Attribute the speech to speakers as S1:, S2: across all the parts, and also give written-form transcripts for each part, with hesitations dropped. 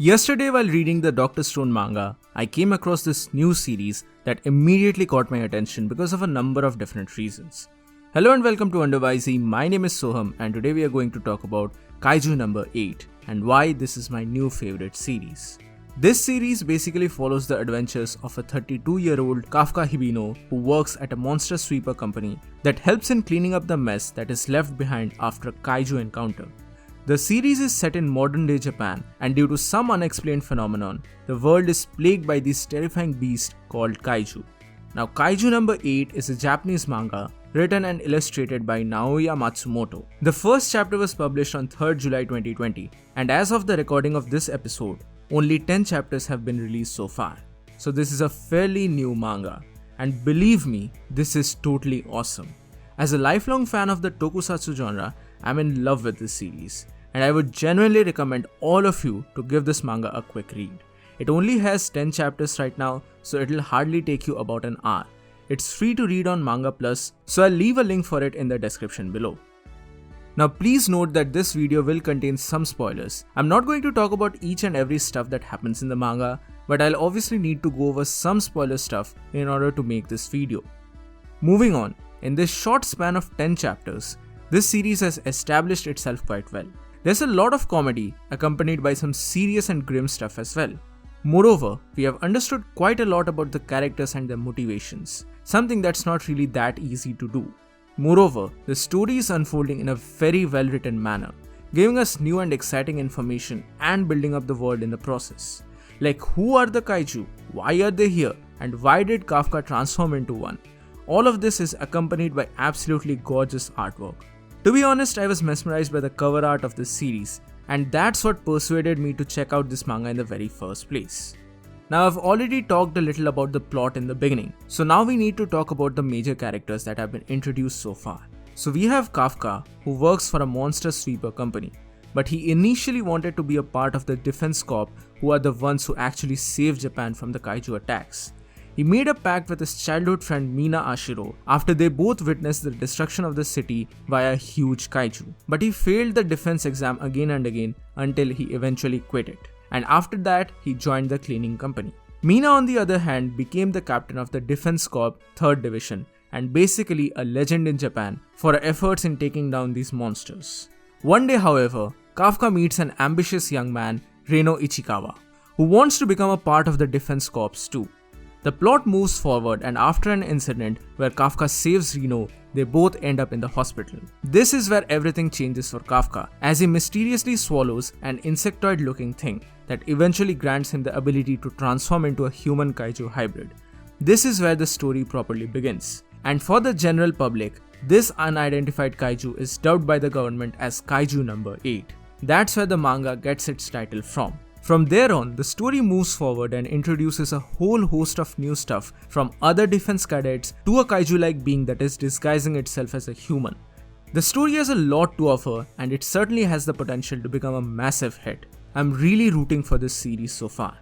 S1: Yesterday, while reading the Dr. Stone manga, I came across this new series that immediately caught my attention because of a number of different reasons. Hello and welcome to Undervisey. My name is Soham and today we are going to talk about Kaiju number 8 and why this is my new favorite series. This series basically follows the adventures of a 32-year-old Kafka Hibino who works at a monster sweeper company that helps in cleaning up the mess that is left behind after a kaiju encounter. The series is set in modern-day Japan, and due to some unexplained phenomenon, the world is plagued by this terrifying beast called Kaiju. Now, Kaiju number 8 is a Japanese manga written and illustrated by Naoya Matsumoto. The first chapter was published on 3rd July 2020, and as of the recording of this episode, only 10 chapters have been released so far. So this is a fairly new manga, and believe me, this is totally awesome. As a lifelong fan of the tokusatsu genre, I'm in love with this series, and I would genuinely recommend all of you to give this manga a quick read. It only has 10 chapters right now, so it'll hardly take you about an hour. It's free to read on Manga Plus, so I'll leave a link for it in the description below. Now please note that this video will contain some spoilers. I'm not going to talk about each and every stuff that happens in the manga, but I'll obviously need to go over some spoiler stuff in order to make this video. Moving on, in this short span of 10 chapters, this series has established itself quite well. There's a lot of comedy accompanied by some serious and grim stuff as well. Moreover, we have understood quite a lot about the characters and their motivations, something that's not really that easy to do. Moreover, the story is unfolding in a very well written manner, giving us new and exciting information and building up the world in the process. Like who are the kaiju, why are they here, and why did Kafka transform into one? All of this is accompanied by absolutely gorgeous artwork. To be honest, I was mesmerized by the cover art of this series, and that's what persuaded me to check out this manga in the very first place. Now I've already talked a little about the plot in the beginning, so now we need to talk about the major characters that have been introduced so far. So we have Kafka, who works for a monster sweeper company, but he initially wanted to be a part of the Defense Corps, who are the ones who actually saved Japan from the kaiju attacks. He made a pact with his childhood friend Mina Ashiro after they both witnessed the destruction of the city via a huge kaiju. But he failed the defense exam again and again until he eventually quit it. And after that, he joined the cleaning company. Mina, on the other hand, became the captain of the Defense Corps 3rd Division and basically a legend in Japan for her efforts in taking down these monsters. One day, however, Kafka meets an ambitious young man, Reno Ichikawa, who wants to become a part of the Defense Corps too. The plot moves forward, and after an incident where Kafka saves Reno, they both end up in the hospital. This is where everything changes for Kafka, as he mysteriously swallows an insectoid-looking thing that eventually grants him the ability to transform into a human kaiju hybrid. This is where the story properly begins. And for the general public, this unidentified kaiju is dubbed by the government as Kaiju number 8. That's where the manga gets its title from. From there on, the story moves forward and introduces a whole host of new stuff, from other defense cadets to a kaiju-like being that is disguising itself as a human. The story has a lot to offer, and it certainly has the potential to become a massive hit. I'm really rooting for this series so far.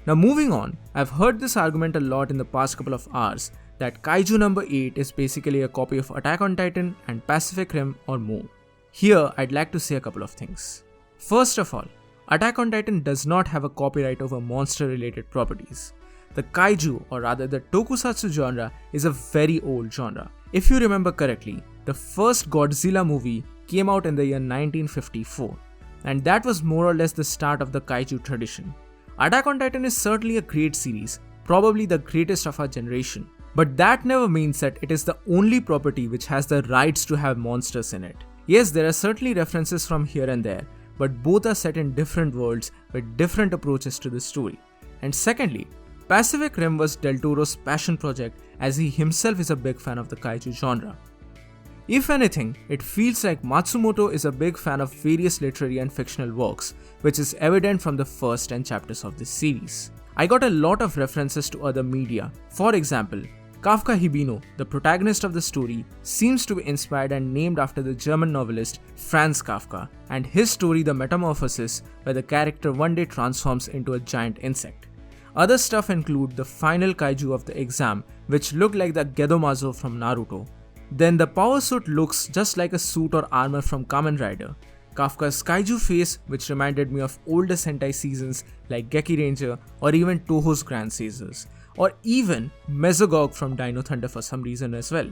S1: Now moving on, I've heard this argument a lot in the past couple of hours that Kaiju number 8 is basically a copy of Attack on Titan and Pacific Rim or more. Here, I'd like to say a couple of things. First of all, Attack on Titan does not have a copyright over monster-related properties. The kaiju, or rather the tokusatsu genre, is a very old genre. If you remember correctly, the first Godzilla movie came out in the year 1954, and that was more or less the start of the kaiju tradition. Attack on Titan is certainly a great series, probably the greatest of our generation, but that never means that it is the only property which has the rights to have monsters in it. Yes, there are certainly references from here and there, but both are set in different worlds with different approaches to the story. And secondly, Pacific Rim was Del Toro's passion project, as he himself is a big fan of the kaiju genre. If anything, it feels like Matsumoto is a big fan of various literary and fictional works, which is evident from the first 10 chapters of this series. I got a lot of references to other media. For example, Kafka Hibino, the protagonist of the story, seems to be inspired and named after the German novelist Franz Kafka and his story The Metamorphosis, where the character one day transforms into a giant insect. Other stuff include the final kaiju of the exam, which looked like the Gedomazo from Naruto. Then the power suit looks just like a suit or armor from Kamen Rider. Kafka's kaiju face, which reminded me of older Sentai seasons like Geki Ranger or even Toho's Grand Caesars, or even Mesogog from Dino Thunder for some reason as well.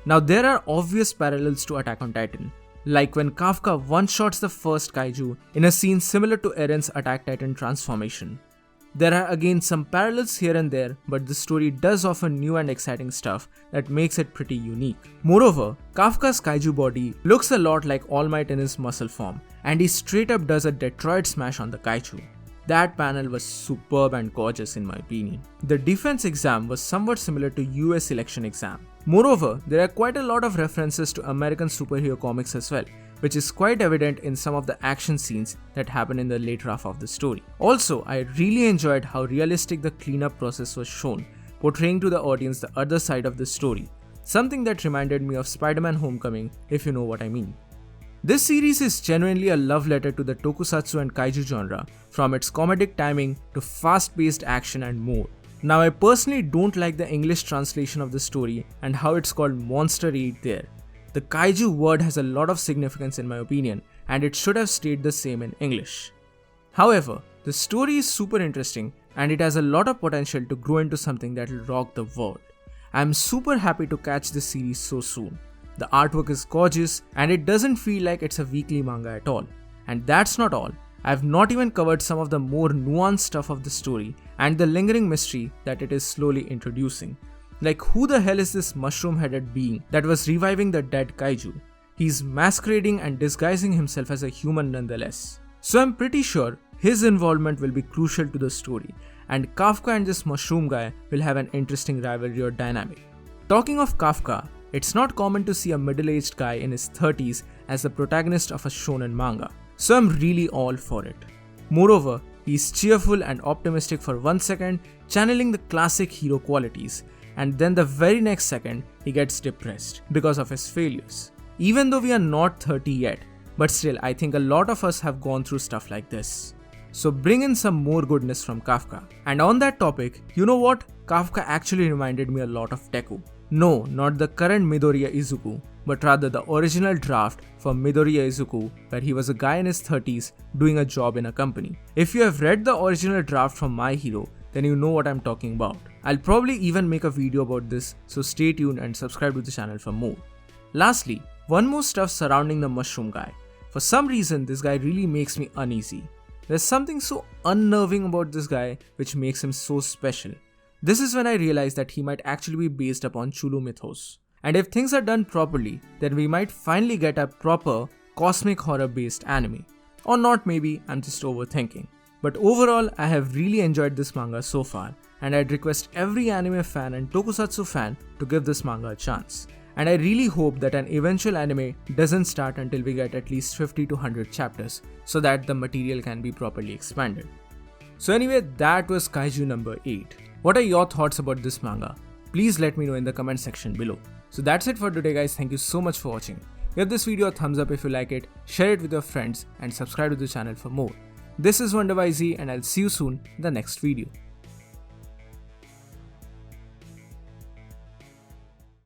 S1: Now there are obvious parallels to Attack on Titan, like when Kafka one-shots the first kaiju in a scene similar to Eren's Attack Titan transformation. There are again some parallels here and there, but the story does offer new and exciting stuff that makes it pretty unique. Moreover, Kafka's kaiju body looks a lot like All Might in his muscle form, and he straight up does a Detroit smash on the kaiju. That panel was superb and gorgeous in my opinion. The defense exam was somewhat similar to US election exam. Moreover, there are quite a lot of references to American superhero comics as well, which is quite evident in some of the action scenes that happen in the later half of the story. Also, I really enjoyed how realistic the cleanup process was shown, portraying to the audience the other side of the story, something that reminded me of Spider-Man Homecoming, if you know what I mean. This series is genuinely a love letter to the tokusatsu and kaiju genre, from its comedic timing to fast-paced action and more. Now I personally don't like the English translation of the story and how it's called Monster Eat there. The kaiju word has a lot of significance in my opinion, and it should have stayed the same in English. However, the story is super interesting and it has a lot of potential to grow into something that will rock the world. I am super happy to catch this series so soon. The artwork is gorgeous and it doesn't feel like it's a weekly manga at all. And that's not all. I have not even covered some of the more nuanced stuff of the story and the lingering mystery that it is slowly introducing. Like, who the hell is this mushroom-headed being that was reviving the dead kaiju? He's masquerading and disguising himself as a human nonetheless. So I'm pretty sure his involvement will be crucial to the story, and Kafka and this mushroom guy will have an interesting rivalry or dynamic. Talking of Kafka, it's not common to see a middle-aged guy in his 30s as the protagonist of a shonen manga, so I'm really all for it. Moreover, he's cheerful and optimistic for 1 second, channeling the classic hero qualities, and then the very next second he gets depressed because of his failures. Even though we are not 30 yet, but still I think a lot of us have gone through stuff like this. So bring in some more goodness from Kafka. And on that topic, you know what? Kafka actually reminded me a lot of Deku. No, not the current Midoriya Izuku, but rather the original draft for Midoriya Izuku, where he was a guy in his 30s doing a job in a company. If you have read the original draft from My Hero, then you know what I'm talking about. I'll probably even make a video about this, so stay tuned and subscribe to the channel for more. Lastly, one more stuff surrounding the mushroom guy. For some reason, this guy really makes me uneasy. There's something so unnerving about this guy which makes him so special. This is when I realized that he might actually be based upon Chulu mythos. And if things are done properly, then we might finally get a proper cosmic horror based anime. Or not, maybe I'm just overthinking. But overall, I have really enjoyed this manga so far, and I'd request every anime fan and tokusatsu fan to give this manga a chance. And I really hope that an eventual anime doesn't start until we get at least 50 to 100 chapters, so that the material can be properly expanded. So anyway, that was Kaiju number 8. What are your thoughts about this manga? Please let me know in the comment section below. So that's it for today guys, thank you so much for watching. Give this video a thumbs up if you like it, share it with your friends and subscribe to the channel for more. This is Wonder by Z and I'll see you soon in the next video.